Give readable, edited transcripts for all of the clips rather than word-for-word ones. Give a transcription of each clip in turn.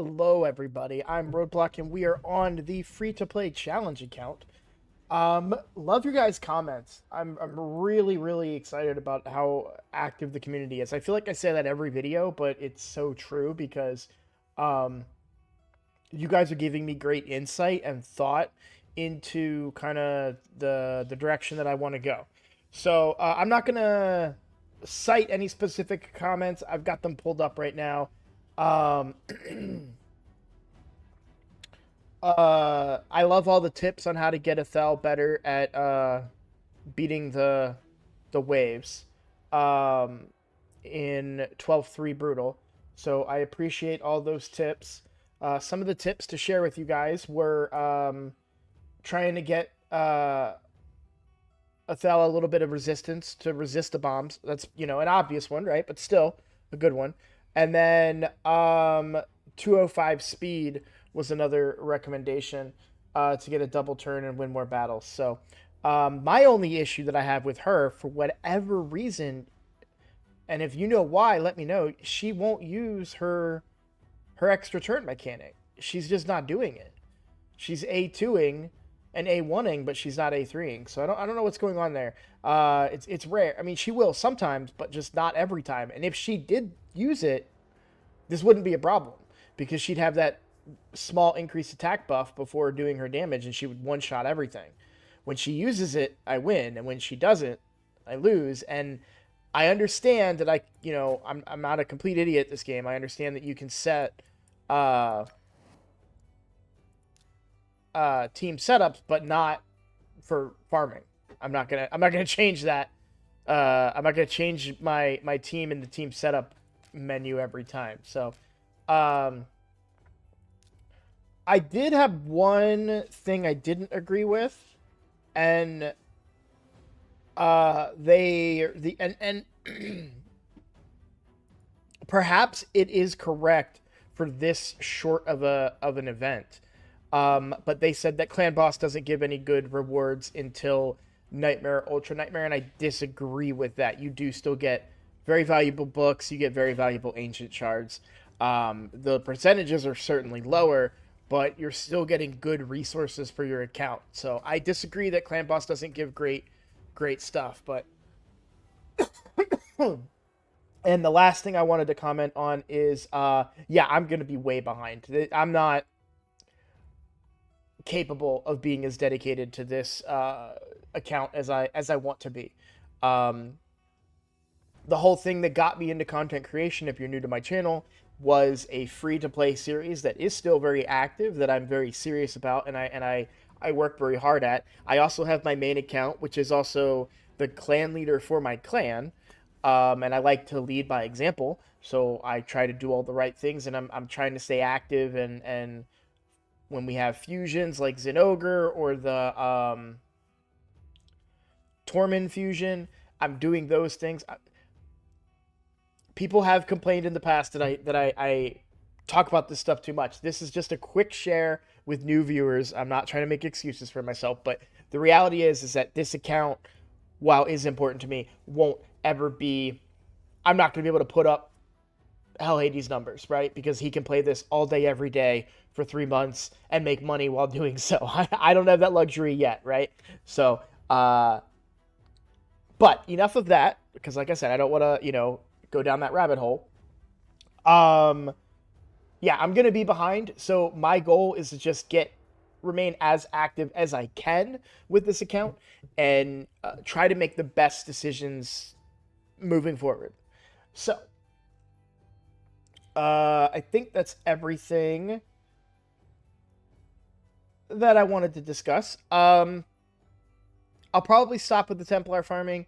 Hello, everybody. I'm Roadblock, and we are on the free-to-play challenge account. Love your guys' comments. I'm really, really excited about how active the community is. I feel like I say that every video, but it's so true because um, you guys are giving me great insight and thought into kind of the direction that I want to go. So I'm not gonna cite any specific comments. I've got them pulled up right now. Um, I love all the tips on how to get Athel better at beating the waves um, in 12-3 Brutal. So I appreciate all those tips. Some of the tips to share with you guys were trying to get Athel a little bit of resistance to resist the bombs. That's, an obvious one, right? But still a good one. And then 205 speed was another recommendation to get a double turn and win more battles. So my only issue that I have with her, for whatever reason, and if you know why, let me know. She won't use her extra turn mechanic. She's just not doing it. She's A2ing and A1ing, but she's not A3ing. So I don't know what's going on there. It's rare. I mean, she will sometimes, but just not every time. And if she did use it, this wouldn't be a problem because she'd have that small increased attack buff before doing her damage, and she would one shot everything. When she uses it, I win, and when she doesn't, I lose. And I understand that I'm not a complete idiot at this game. I understand that you can set uh, team setups, but not for farming. I'm not gonna change that. I'm not gonna change my team in the team setup menu every time. So, um, I did have one thing I didn't agree with, and they the and perhaps it is correct for this short of an event. But they said that Clan Boss doesn't give any good rewards until Nightmare, Ultra Nightmare, and I disagree with that. You do still get very valuable books. You get very valuable ancient shards. The percentages are certainly lower, but you're still getting good resources for your account. So I disagree that Clan Boss doesn't give great stuff. But and the last thing I wanted to comment on is, yeah, I'm gonna be way behind. I'm not capable of being as dedicated to this account as I want to be. Um, the whole thing that got me into content creation, if you're new to my channel, was a free to play series that is still very active, that I'm very serious about, and I work very hard at. I also have my main account, which is also the clan leader for my clan, and I like to lead by example. So I try to do all the right things, and I'm trying to stay active and when we have fusions like Zinogre or the Tormund fusion, I'm doing those things. People have complained in the past that I talk about this stuff too much. This is just a quick share with new viewers. I'm not trying to make excuses for myself, but the reality is that this account, while is important to me, won't ever be. I'm not going to be able to put up Hell Hades numbers, right? Because he can play this all day, every day for 3 months and make money while doing so. I don't have that luxury yet, right? So, but enough of that, because like I said, I don't want to, go down that rabbit hole. Um, yeah, I'm gonna be behind. So my goal is to just remain as active as I can with this account and try to make the best decisions moving forward. So, I think that's everything that I wanted to discuss. I'll probably stop with the Templar farming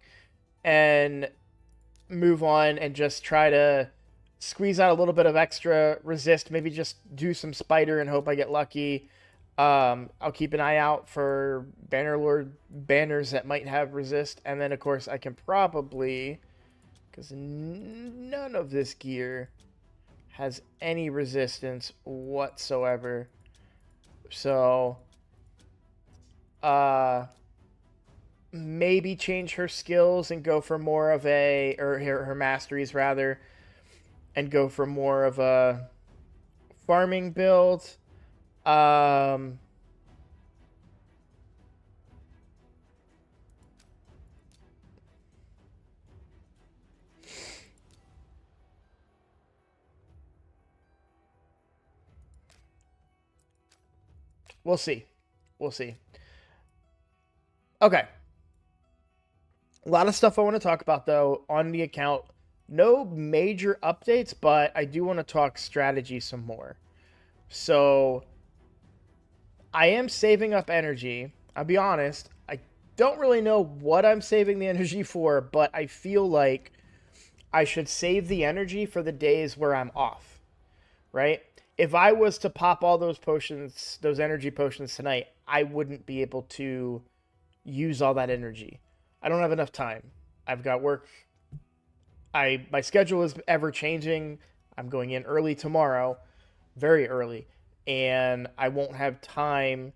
and move on and just try to squeeze out a little bit of extra resist. Maybe just do some spider and hope I get lucky. I'll keep an eye out for Bannerlord banners that might have resist, and then of course I can probably, because none of this gear has any resistance whatsoever. So, maybe change her skills and go for more of or her masteries rather, and go for more of a farming build. Um, we'll see. We'll see. Okay. A lot of stuff I want to talk about though on the account. No major updates, but I do want to talk strategy some more. So I am saving up energy. I'll be honest. I don't really know what I'm saving the energy for, but I feel like I should save the energy for the days where I'm off, right? If I was to pop all those potions, those energy potions tonight, I wouldn't be able to use all that energy. I don't have enough time. I've got work. My schedule is ever changing. I'm going in early tomorrow, very early, and I won't have time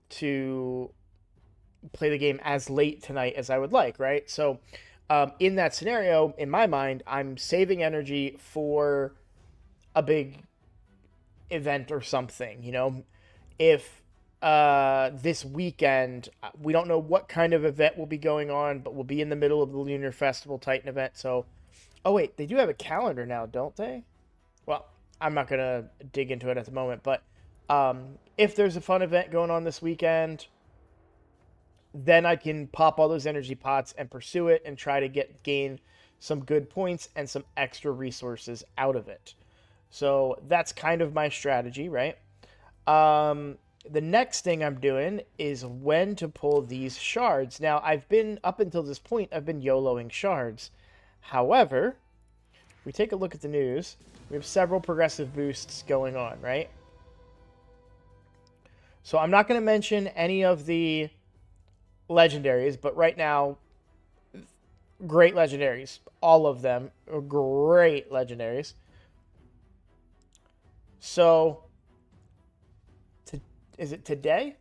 to play the game as late tonight as I would like, right? So, in that scenario, in my mind, I'm saving energy for a big event or something. If this weekend we don't know what kind of event will be going on, but we'll be in the middle of the Lunar Festival Titan event. So, oh wait, they do have a calendar now, don't they? Well, I'm not gonna dig into it at the moment, but if there's a fun event going on this weekend, then I can pop all those energy pots and pursue it and try to gain some good points and some extra resources out of it. So that's kind of my strategy, right? The next thing I'm doing is when to pull these shards. Now, I've been, up until this point, I've been YOLOing shards. However, we take a look at the news. We have several progressive boosts going on, right? So I'm not going to mention any of the legendaries, but right now, great legendaries. All of them are great legendaries. So, is it today?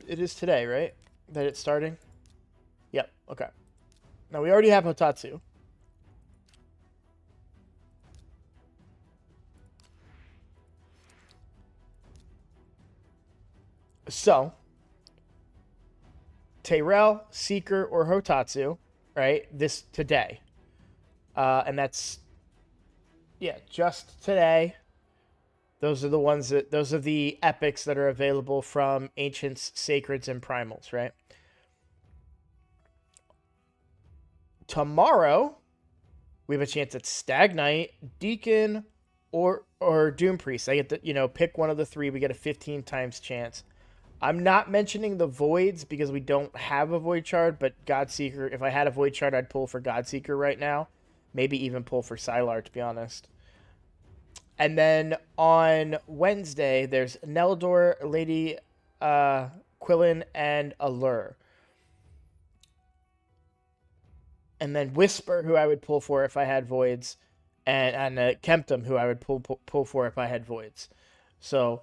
It is today, right? That it's starting? Yep, okay. Now, we already have Hotatsu. So, Tayrel, Seeker, or Hotatsu, right? This today. And that's, yeah, just today. Those are the ones those are the epics that are available from Ancients, Sacreds, and Primals, right? Tomorrow, we have a chance at Stag Knight, Deacon, or Doom Priest. I get to, pick one of the three. We get a 15 times chance. I'm not mentioning the Voids because we don't have a Void Shard, but Godseeker, if I had a Void Shard, I'd pull for Godseeker right now. Maybe even pull for Sylar, to be honest. And then on Wednesday, there's Neldor, Lady Quillen, and Allure. And then Whisper, who I would pull for if I had Voids, and Kemptum, who I would pull for if I had Voids. So,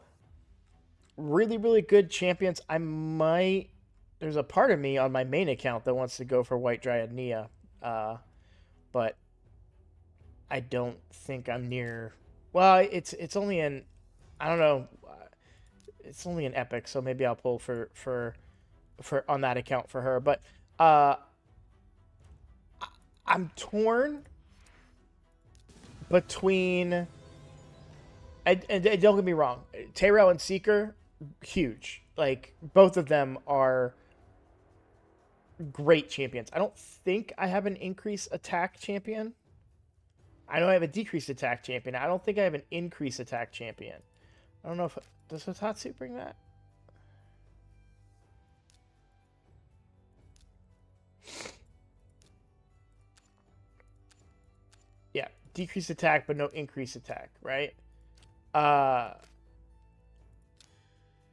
really, really good champions. There's a part of me on my main account that wants to go for White Dryad Nia, but I don't think I'm near. Well, it's only an, I don't know, it's only an epic, so maybe I'll pull for on that account for her. But I'm torn between. And don't get me wrong, Tayrel and Seeker, huge. Like both of them are great champions. I don't think I have an increase attack champion. I know I have a decreased attack champion. I don't think I have an increase attack champion. I don't know if does Hotatsu bring that. Yeah, decreased attack, but no increased attack, right?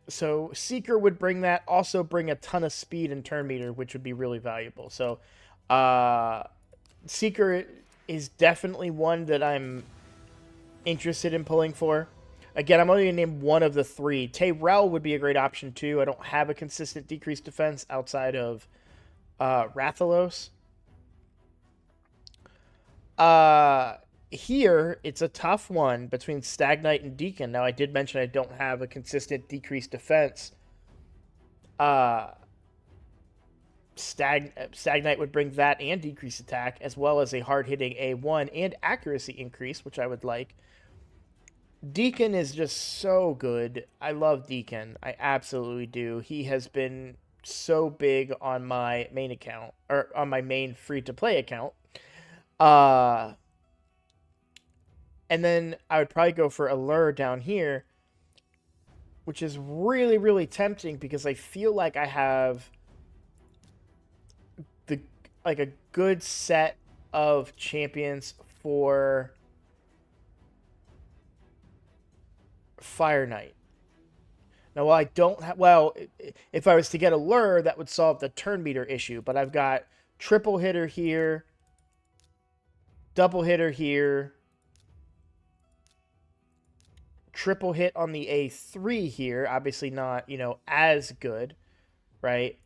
So Seeker would bring that. Also bring a ton of speed and turn meter, which would be really valuable. So, Seeker is definitely one that I'm interested in pulling for. Again, I'm only going to name one of the three. Tayrel would be a great option too. I don't have a consistent decreased defense outside of Rathalos. here it's a tough one between Stagnite and Deacon. Now I did mention I don't have a consistent decreased defense. Uh, Stagnite would bring that and decreased attack, as well as a hard hitting A1 and accuracy increase, which I would like. Deacon is just so good. I love Deacon. I absolutely do. He has been so big on my main account, or on my main free to play account. Uh, and then I would probably go for Allure down here, which is really, really tempting because I feel like I have the like a good set of champions for Fire Knight. Now, while I don't have, well, if I was to get a lure, that would solve the turn meter issue. But I've got triple hitter here, double hitter here, triple hit on the A3 here. Obviously not, as good, right?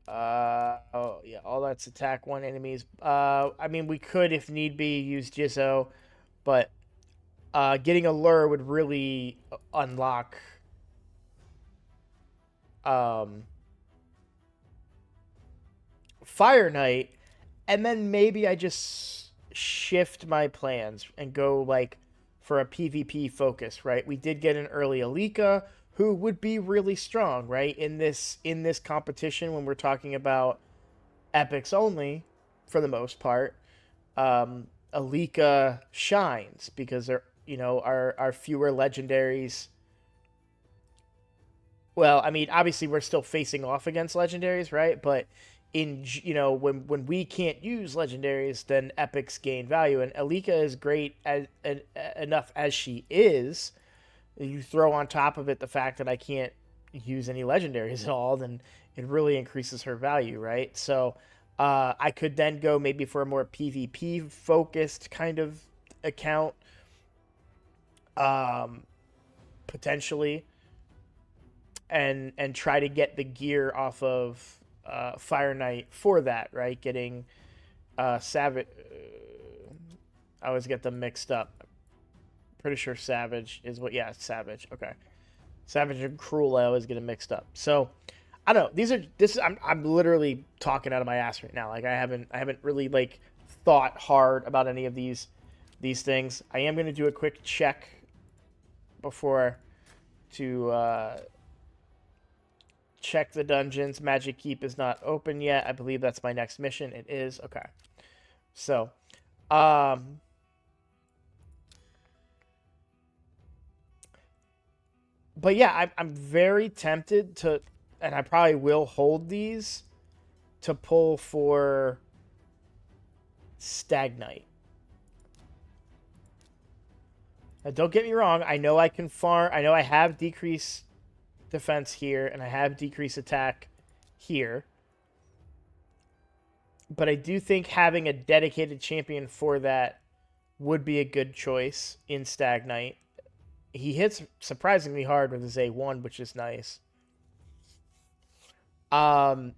Oh yeah, all that's attack one enemies. I mean, we could, if need be, use Jizzo, but getting a lure would really unlock um Fire Knight, and then maybe I just shift my plans and go like for a PvP focus, right? We did get an early Alika who would be really strong, right? In this competition when we're talking about epics only for the most part. Alika shines because there are fewer legendaries. Well, I mean, obviously we're still facing off against legendaries, right? But when we can't use legendaries, then epics gain value, and Alika is great as enough as she is. You throw on top of it the fact that I can't use any legendaries at all, then it really increases her value, right? So I could then go maybe for a more PvP focused kind of account, um, potentially, and try to get the gear off of Fire Knight for that, right? Getting Savage. I always get them mixed up. Pretty sure Savage is what. Yeah, Savage. Okay, Savage and Cruel. I always get them mixed up. So I don't know. I'm literally talking out of my ass right now. Like I haven't really like thought hard about any of these things. I am gonna do a quick check before to check the dungeons. Magic Keep is not open yet. I believe that's my next mission. It is. Okay. So, um, but yeah, I'm very tempted to, and I probably will hold these to pull for Stagnite. Now, don't get me wrong. I know I can farm. I know I have decreased defense here, and I have decreased attack here. But I do think having a dedicated champion for that would be a good choice in Stagnite. He hits surprisingly hard with his A1, which is nice. Um,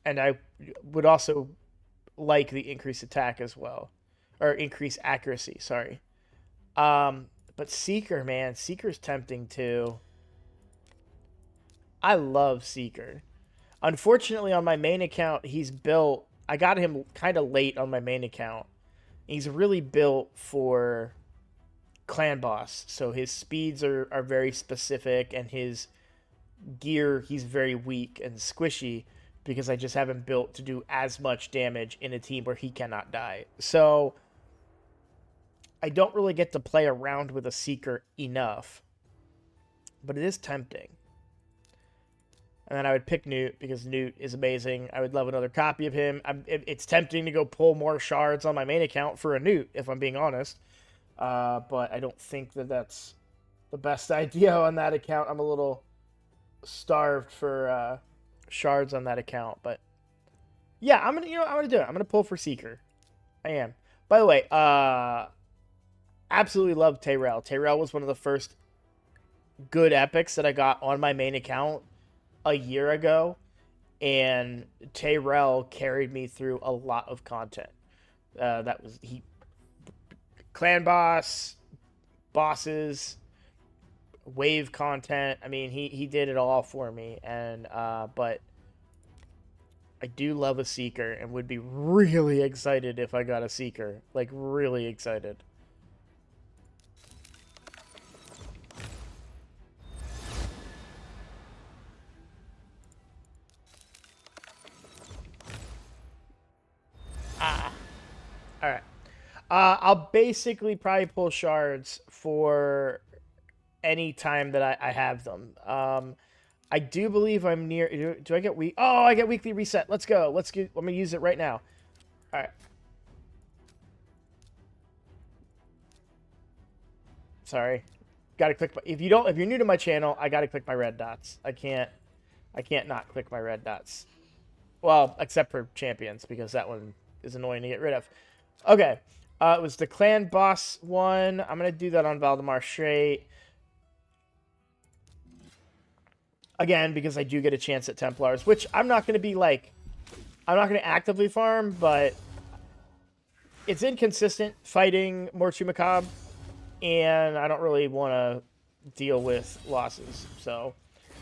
and I would also like the increased attack as well, or increased accuracy. Sorry. But Seeker, man, Seeker's tempting too. I love Seeker. Unfortunately, on my main account, he's built. I got him kind of late on my main account. He's really built for clan boss, so his speeds are very specific, and his gear, he's very weak and squishy because I just haven't built to do as much damage in a team where he cannot die. So I don't really get to play around with a Seeker enough, but it is tempting. And then I would pick Newt because Newt is amazing. I would love another copy of him. It's tempting to go pull more shards on my main account for a Newt, if I'm being honest. But I don't think that that's the best idea on that account. I'm a little starved for shards on that account. But yeah, I'm gonna do it. I'm gonna pull for Seeker. I am. By the way, absolutely love Tayrell. Tayrell was one of the first good epics that I got on my main account a year ago, and Tayrell carried me through a lot of content. That was he clan boss, bosses, wave content. I mean, he did it all for me, and but I do love a Seeker and would be really excited if I got a Seeker. Like, really excited. Ah. Alright. I'll basically probably pull shards for any time that I have them. I do believe I'm near... Do I get week? Oh, I get weekly reset. Let's go. Let me use it right now. Alright. Sorry. Gotta click... If you're new to my channel, I gotta click my red dots. I can't not click my red dots. Well, except for champions, because that one is annoying to get rid of. Okay. It was the clan boss one. I'm going to do that on Valdemar straight. Again, because I do get a chance at Templars, which I'm not going to be like... I'm not going to actively farm, but... It's inconsistent fighting Mortu Macabre, and I don't really want to deal with losses, so...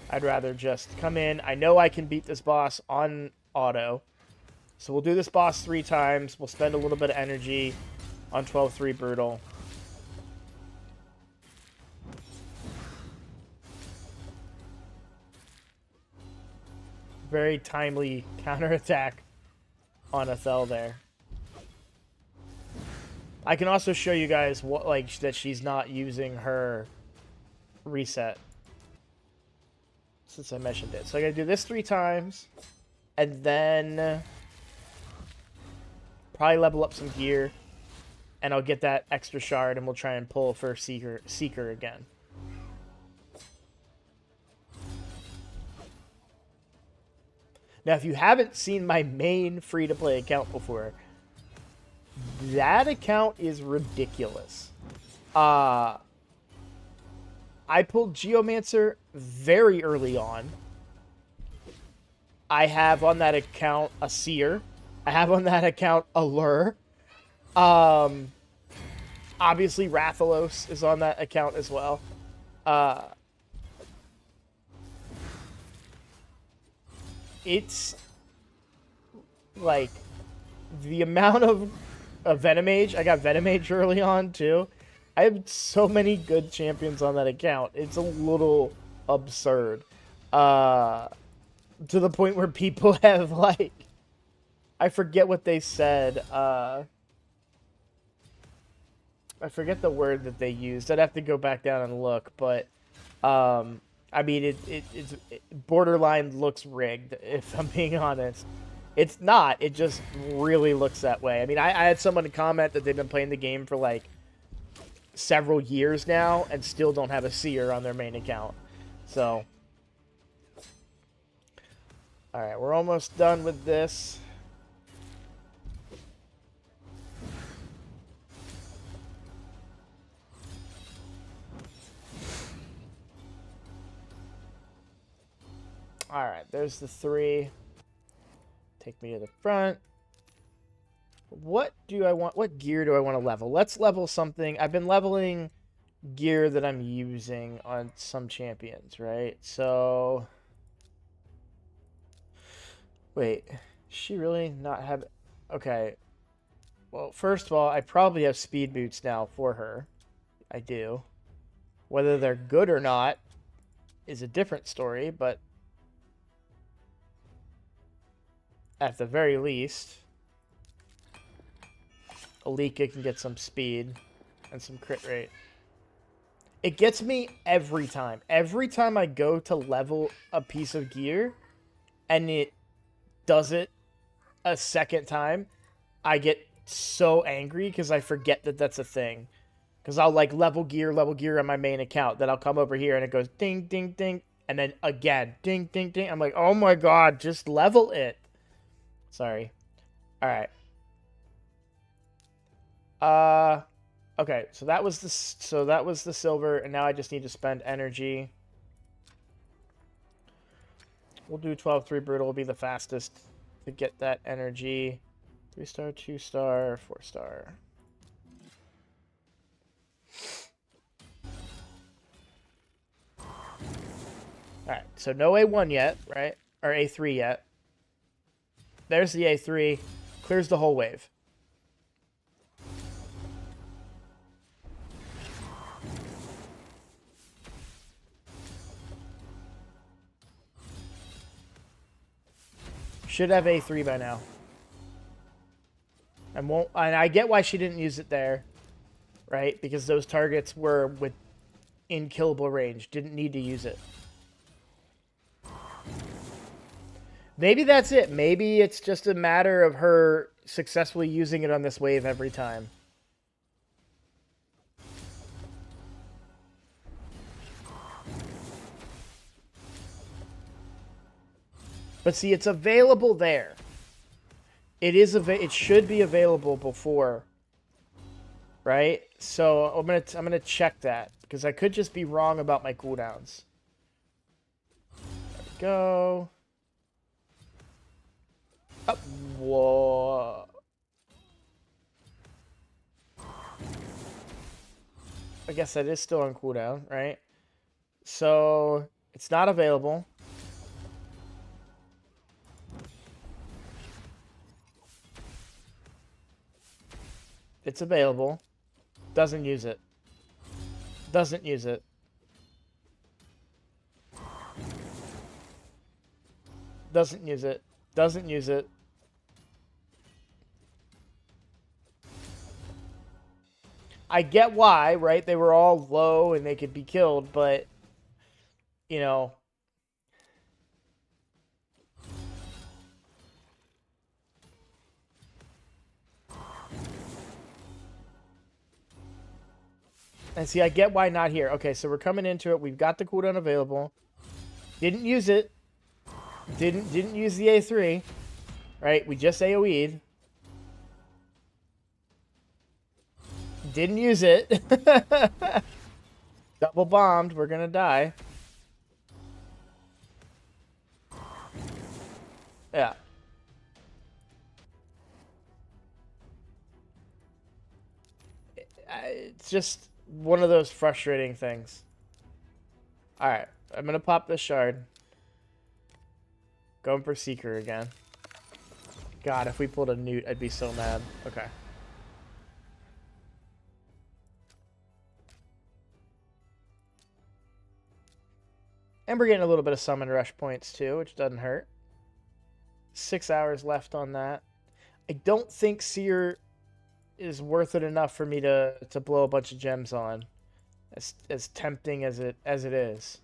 I'd rather just come in. I know I can beat this boss on auto. So we'll do this boss 3 times. We'll spend a little bit of energy on 12-3 Brutal. Very timely counterattack on Athel there. I can also show you guys what, like, that she's not using her reset. Since I mentioned it. So I gotta do this 3 times. And then... probably level up some gear. And I'll get that extra shard and we'll try and pull for Seeker again. Now, if you haven't seen my main free-to-play account before, that account is ridiculous. I pulled Geomancer very early on. I have on that account a Seer. I have on that account a Lure. Obviously, Rathalos is on that account as well. It's like the amount of Venomage. I got Venomage early on too. I have so many good champions on that account. It's a little absurd. To the point where people have, like... I forget what they said. I forget the word that they used. I'd have to go back down and look. But, I mean, it's borderline looks rigged, if I'm being honest. It's not. It just really looks that way. I mean, I had someone comment that they've been playing the game for, like, several years now and still don't have a Seer on their main account. So, alright, we're almost done with this. Alright, there's the 3. Take me to the front. What do I want? What gear do I want to level? Let's level something. I've been leveling gear that I'm using on some champions, right? So... wait. Does she really not have... okay. Well, first of all, I probably have speed boots now for her. I do. Whether they're good or not is a different story, but... at the very least... Alika can get some speed and some crit rate. It gets me every time. Every time I go to level a piece of gear and it does it a second time, I get so angry because I forget that that's a thing. Because I'll like level gear on my main account. Then I'll come over here and it goes ding, ding, ding. And then again, ding, ding, ding. I'm like, oh my god, just level it. Sorry. Alright. Okay, so that was the silver, and now I just need to spend energy. We'll do 12-3 Brutal, will be the fastest to get that energy. 3-star, 2-star, 4-star. Alright, so no A1 yet, right? Or A3 yet. There's the A3. Clears the whole wave. Should have A3 by now. And I get why she didn't use it there, right? Because those targets were within killable range. Didn't need to use it. Maybe that's it. Maybe it's just a matter of her successfully using it on this wave every time. But see, it's available there. It should be available before, right? So I'm gonna check that because I could just be wrong about my cooldowns. There we go. Oh, whoa. I guess that is still on cooldown, right? So it's not available. It's available. Doesn't use it. Doesn't use it. Doesn't use it. Doesn't use it. I get why, right? They were all low and they could be killed, but, you know. And see, I get why not here. Okay, so we're coming into it. We've got the cooldown available. Didn't use it. Didn't use the A3. Right? We just AoE'd. Didn't use it. Double bombed. We're gonna die. Yeah. It's just one of those frustrating things. Alright. I'm gonna pop this shard. Going for Seeker again. God, if we pulled a Newt, I'd be so mad. Okay. And we're getting a little bit of summon rush points too, which doesn't hurt. 6 hours left on that. I don't think Seer is worth it enough for me to blow a bunch of gems on. As tempting as it is.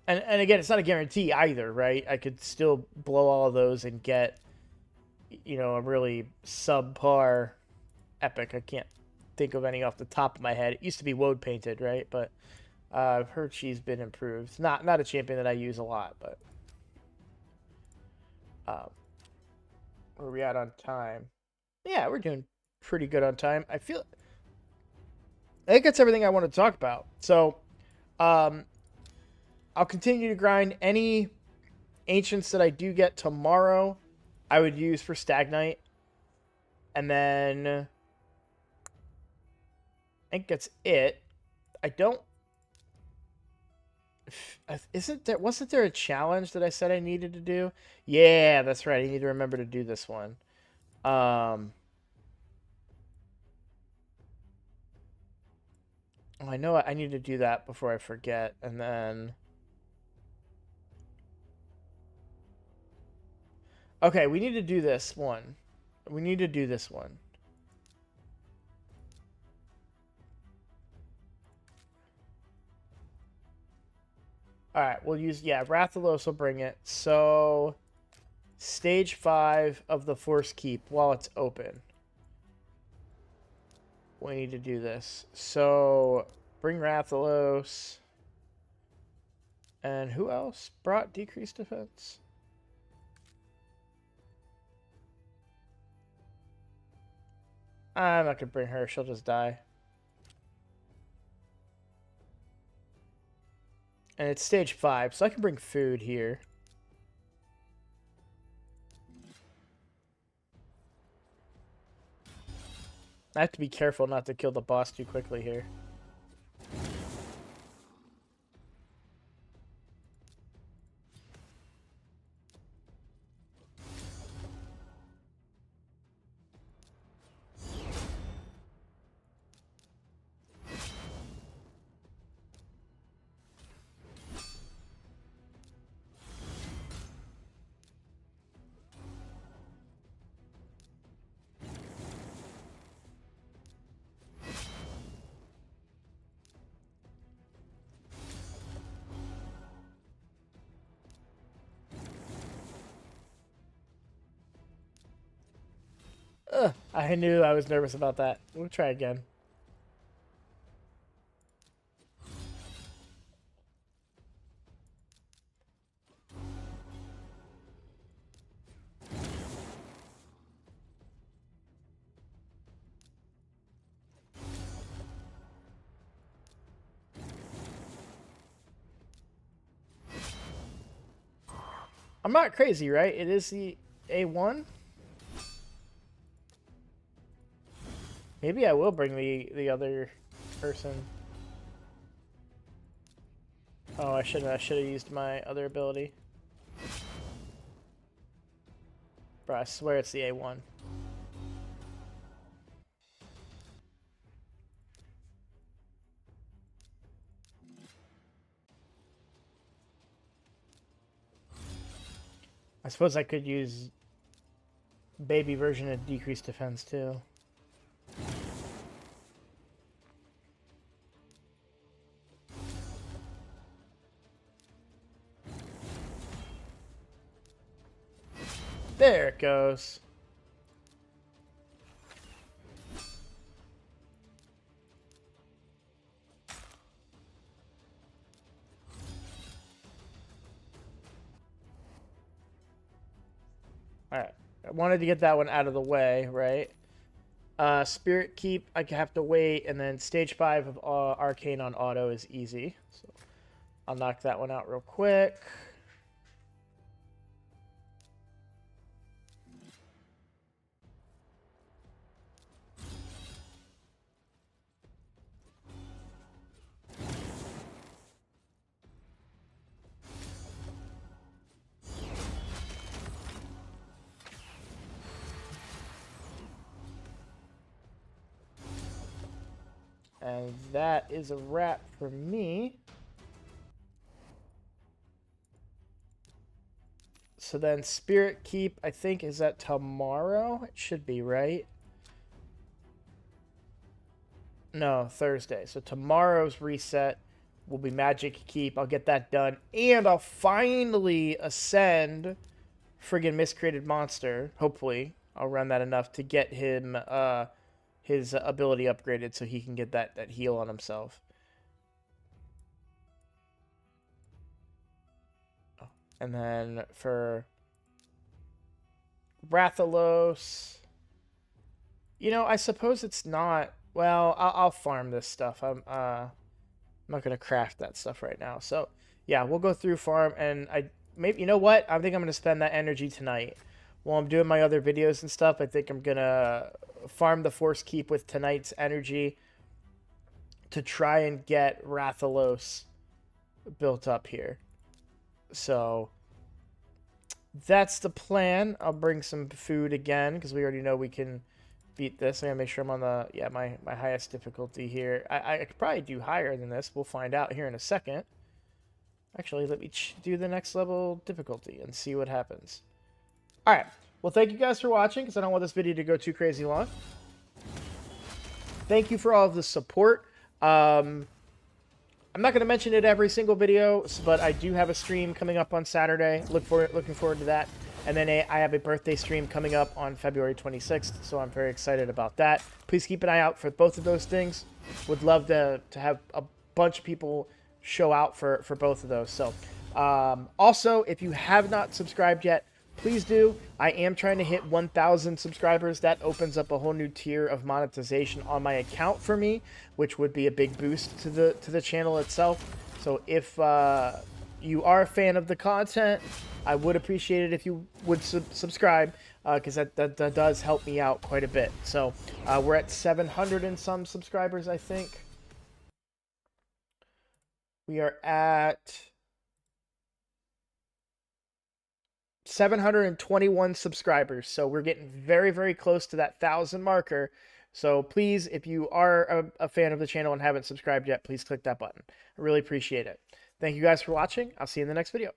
And again, it's not a guarantee either, right? I could still blow all of those and get, you know, a really subpar epic. I can't think of any off the top of my head. It used to be woad painted, right? But I've heard she's been improved. Not a champion that I use a lot, but where are we at on time? Yeah, we're doing pretty good on time. I think that's everything I want to talk about. So, I'll continue to grind any ancients that I do get tomorrow. I would use for Stagnite, and then I think that's it. I don't. Wasn't there a challenge that I said I needed to do? Yeah, that's right. I need to remember to do this one. I know I need to do that before I forget, and then. Okay, we need to do this one. We need to do this one. Alright, we'll use... Yeah, Rathalos will bring it. So, stage 5 of the Force Keep while it's open. We need to do this. So, bring Rathalos. And who else brought decreased defense? I'm not going to bring her. She'll just die. And it's stage 5, so I can bring food here. I have to be careful not to kill the boss too quickly here. Ugh, I knew I was nervous about that. We'll try again. I'm not crazy, right? It is the A1. Maybe I will bring the other person. Oh, I should have used my other ability. Bro, I swear it's the A1. I suppose I could use baby version of decreased defense too. There it goes. Alright. I wanted to get that one out of the way, right? Spirit Keep, I have to wait, and then stage 5 of Arcane on auto is easy. So I'll knock that one out real quick. And that is a wrap for me. So then Spirit Keep, I think, is that tomorrow? It should be, right? No, Thursday. So tomorrow's reset will be Magic Keep. I'll get that done. And I'll finally ascend friggin' Miscreated Monster. Hopefully. I'll run that enough to get him his ability upgraded so he can get that heal on himself. And then for Rathalos, you know, I suppose it's not. Well, I'll farm this stuff. I'm not gonna craft that stuff right now. So yeah, we'll go through farm, and maybe, you know what? I think I'm gonna spend that energy tonight while I'm doing my other videos and stuff. I think I'm gonna farm the Force Keep with tonight's energy to try and get Rathalos built up here. So that's the plan. I'll bring some food again because we already know we can beat this. I gotta make sure I'm on the my highest difficulty here. I could probably do higher than this. We'll find out here in a second. Actually, let me do the next level difficulty and see what happens. All right. Well, thank you guys for watching because I don't want this video to go too crazy long. Thank you for all of the support. I'm not going to mention it every single video, but I do have a stream coming up on Saturday. Looking forward to that. And then I have a birthday stream coming up on February 26th, so I'm very excited about that. Please keep an eye out for both of those things. Would love to have a bunch of people show out for both of those. So, also, if you have not subscribed yet, please do. I am trying to hit 1,000 subscribers. That opens up a whole new tier of monetization on my account for me, which would be a big boost to the channel itself. So if you are a fan of the content, I would appreciate it if you would subscribe, because that does help me out quite a bit. So we're at 700 and some subscribers, I think. We are at 721 subscribers, so we're getting very, very close to that 1,000 marker. So please, if you are a fan of the channel and haven't subscribed yet, please click that button. I really appreciate it. Thank you guys for watching. I'll see you in the next video.